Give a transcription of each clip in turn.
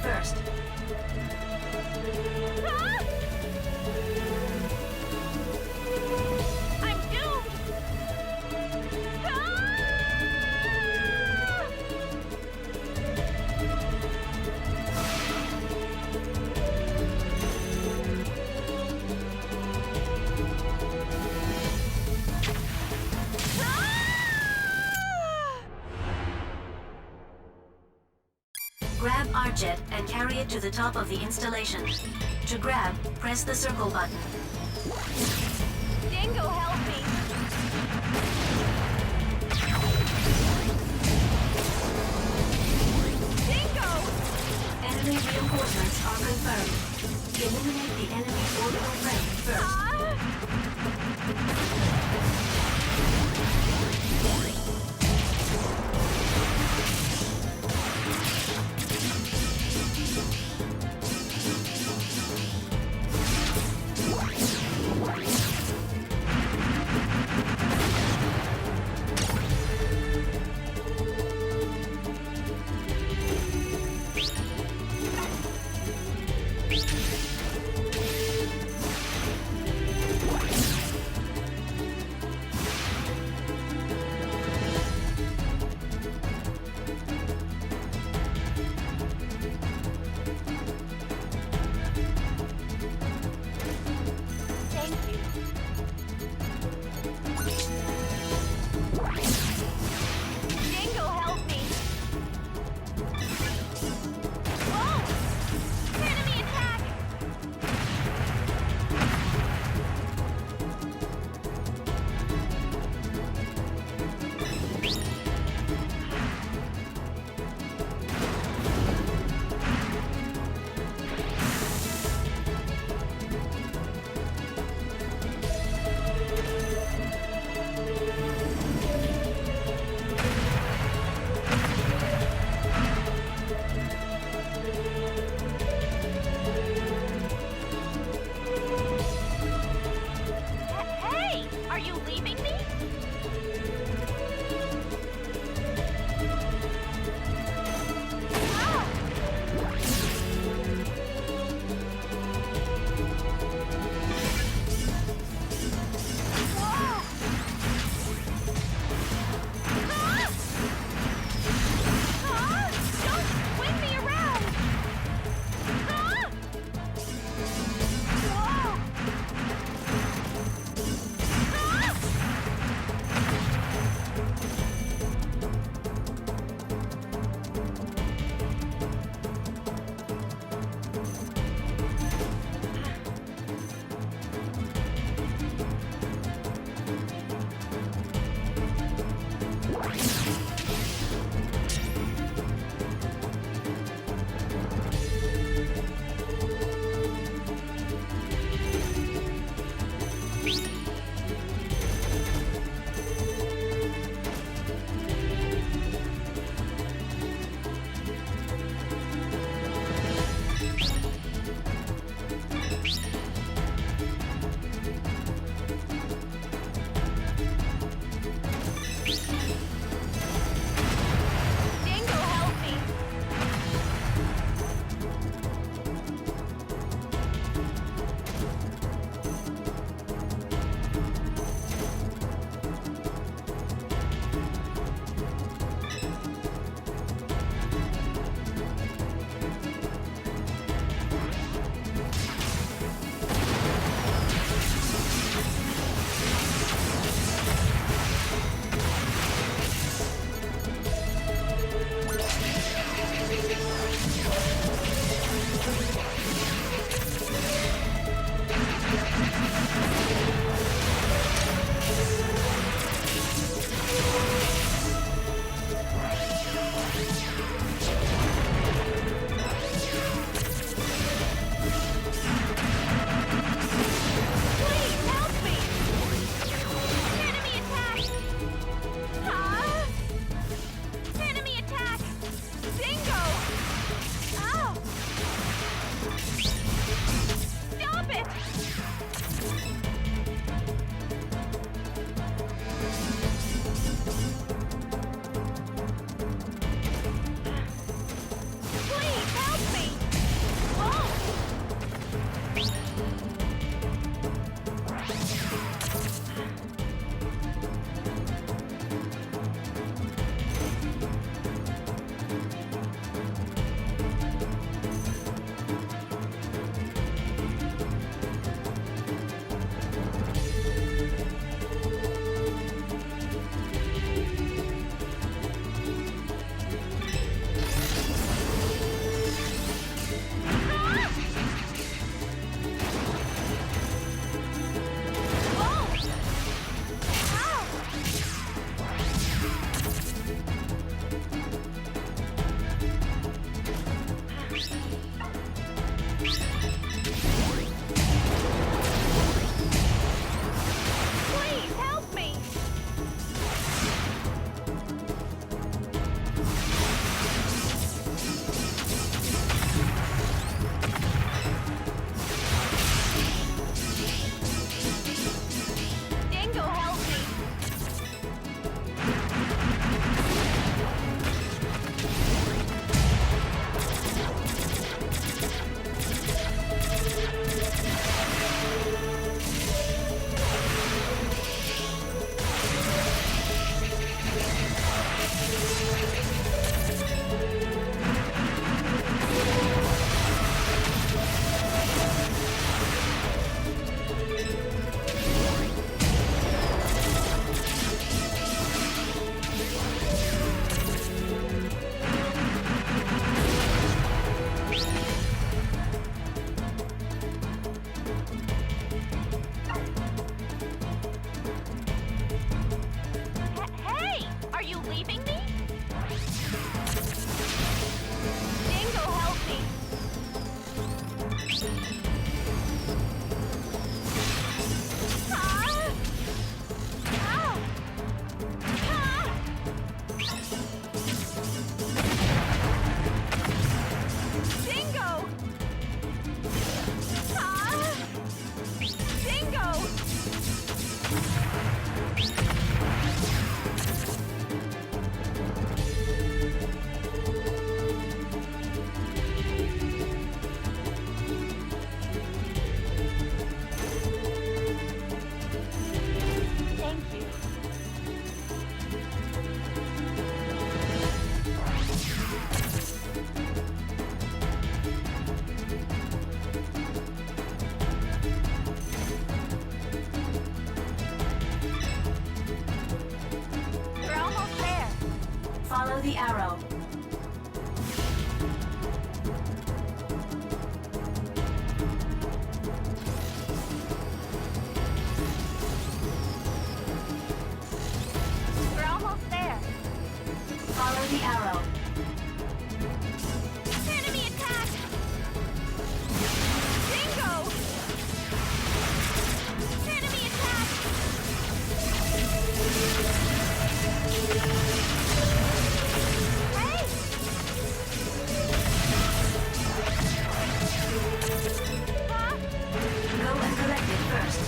first. Ah! I'm doomed! Ah! Grab our jet and carry it to the top of the installation. To grab, press the circle button. Dingo, help me! Dingo! Enemy reinforcements are confirmed. Eliminate the enemy orbital threat first. Ah! Thank you. Dingo, help me! Whoa! Enemy attack! Hey! Are you leaving me? Ah! Whoa! Ah! Ah! Don't swing me around! Ah! Whoa! Ah! Dingo, help me! Please help me! Enemy attack! Ah! Enemy attack! Dingo! Ow! Stop it! Please help me! Please help me! Dingo, help me! Hey! Are you leaving me? Dingo, help me! Ah! Ow! Ah! Dingo! Ah! Dingo! Thank you. We're almost there. Follow the arrow. We're almost there. Follow the arrow. Enemy attack! Dingo! Enemy attack! Hey! Huh? Go and collect it first.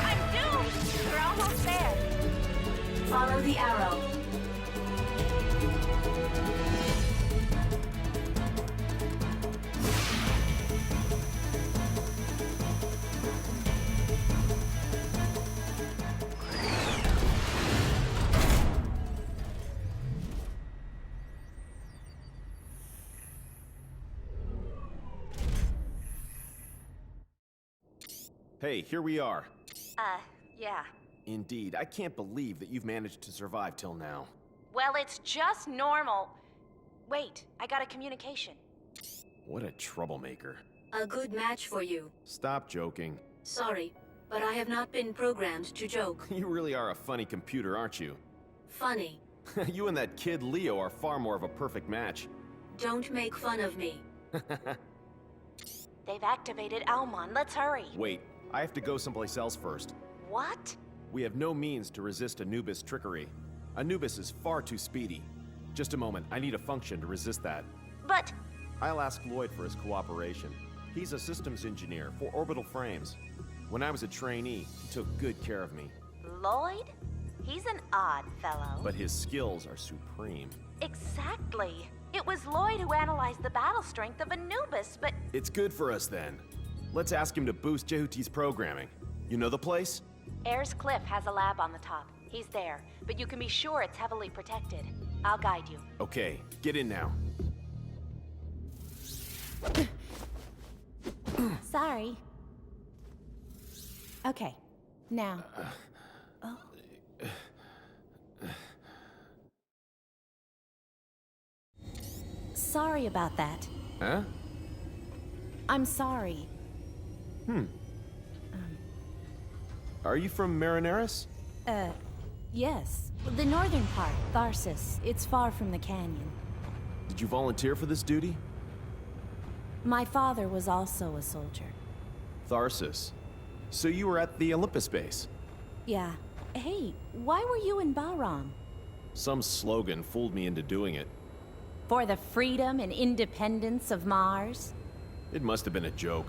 I'm doomed! We're almost there. Follow the arrow. Hey, here we are. Yeah. Indeed, I can't believe that you've managed to survive till now. Well, it's just normal. Wait, I got a communication. What a troublemaker. A good match for you. Stop joking. Sorry, but I have not been programmed to joke. You really are a funny computer, aren't you? Funny. You and that kid Leo are far more of a perfect match. Don't make fun of me. They've activated Almon. Let's hurry. Wait, I have to go someplace else first. What? We have no means to resist Anubis' trickery. Anubis is far too speedy. Just a moment, I need a function to resist that. But... I'll ask Lloyd for his cooperation. He's a systems engineer for orbital frames. When I was a trainee, he took good care of me. Lloyd? He's an odd fellow. But his skills are supreme. Exactly. It was Lloyd who analyzed the battle strength of Anubis, but... It's good for us then. Let's ask him to boost Jehuti's programming. You know the place? Ayers Cliff has a lab on the top. He's there, but you can be sure it's heavily protected. I'll guide you. Okay, get in now. Sorry. Okay, now. Sorry about that. Huh? I'm sorry. Are you from Marineris? Yes. The northern part, Tharsis. It's far from the canyon. Did you volunteer for this duty? My father was also a soldier. Tharsis. So you were at the Olympus base? Yeah. Hey, why were you in Bahram? Some slogan fooled me into doing it. For the freedom and independence of Mars? It must have been a joke.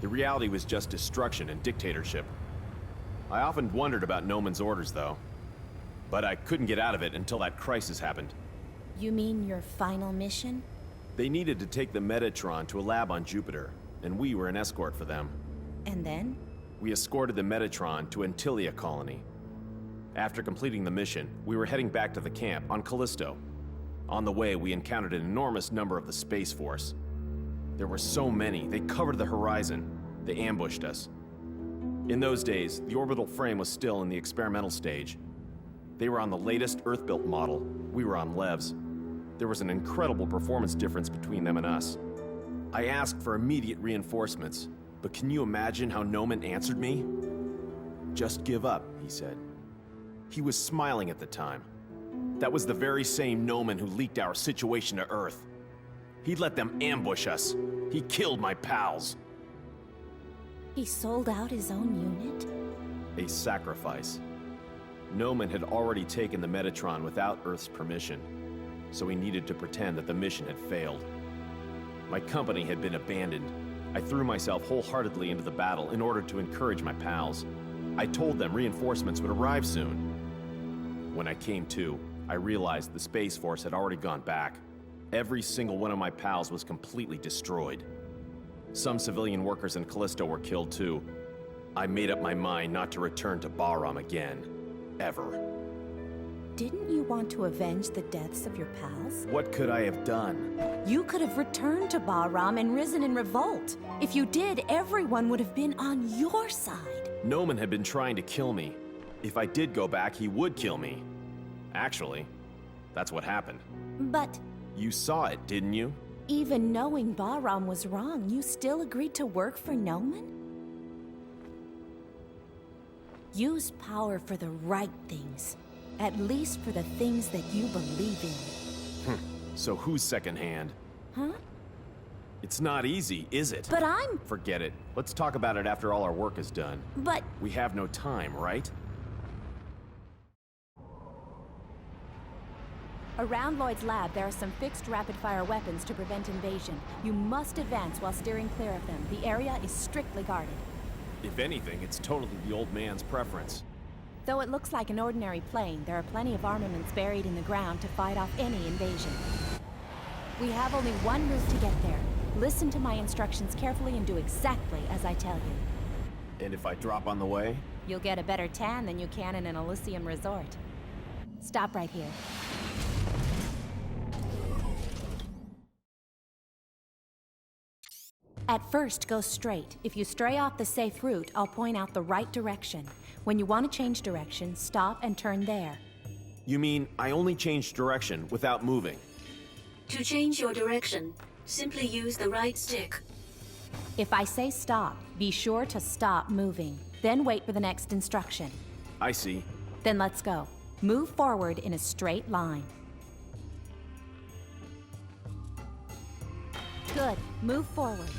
The reality was just destruction and dictatorship. I often wondered about Noman's orders, though. But I couldn't get out of it until that crisis happened. You mean your final mission? They needed to take the Metatron to a lab on Jupiter, and we were an escort for them. And then? We escorted the Metatron to Antilia colony. After completing the mission, we were heading back to the camp on Callisto. On the way, we encountered an enormous number of the Space Force. There were so many, they covered the horizon. They ambushed us. In those days, the orbital frame was still in the experimental stage. They were on the latest Earth-built model. We were on Lev's. There was an incredible performance difference between them and us. I asked for immediate reinforcements, but can you imagine how Noman answered me? Just give up, he said. He was smiling at the time. That was the very same Noman who leaked our situation to Earth. He'd let them ambush us. He killed my pals. He sold out his own unit? A sacrifice. Noman had already taken the Metatron without Earth's permission, so he needed to pretend that the mission had failed. My company had been abandoned. I threw myself wholeheartedly into the battle in order to encourage my pals. I told them reinforcements would arrive soon. When I came to, I realized the Space Force had already gone back. Every single one of my pals was completely destroyed. Some civilian workers in Callisto were killed too. I made up my mind not to return to Bahram again. Ever. Didn't you want to avenge the deaths of your pals? What could I have done? You could have returned to Bahram and risen in revolt. If you did, everyone would have been on your side. Noman had been trying to kill me. If I did go back, he would kill me. Actually, that's what happened. But You saw it, didn't you? even knowing Bahram was wrong, you still agreed to work for Noman? Use power for the right things. At least for the things that you believe in. So who's secondhand? Huh? It's not easy, is it? But I'm... Forget it. Let's talk about it after all our work is done. But... We have no time, right? Around Lloyd's lab, there are some fixed rapid-fire weapons to prevent invasion. You must advance while steering clear of them. The area is strictly guarded. If anything, it's totally the old man's preference. Though it looks like an ordinary plane, there are plenty of armaments buried in the ground to fight off any invasion. We have only one route to get there. Listen to my instructions carefully and do exactly as I tell you. And if I drop on the way? You'll get a better tan than you can in an Elysium resort. Stop right here. At first, go straight. If you stray off the safe route, I'll point out the right direction. When you want to change direction, stop and turn there. You mean I only changed direction without moving? To change your direction, simply use the right stick. If I say stop, be sure to stop moving. Then wait for the next instruction. I see. Then let's go. Move forward in a straight line. Good. Move forward.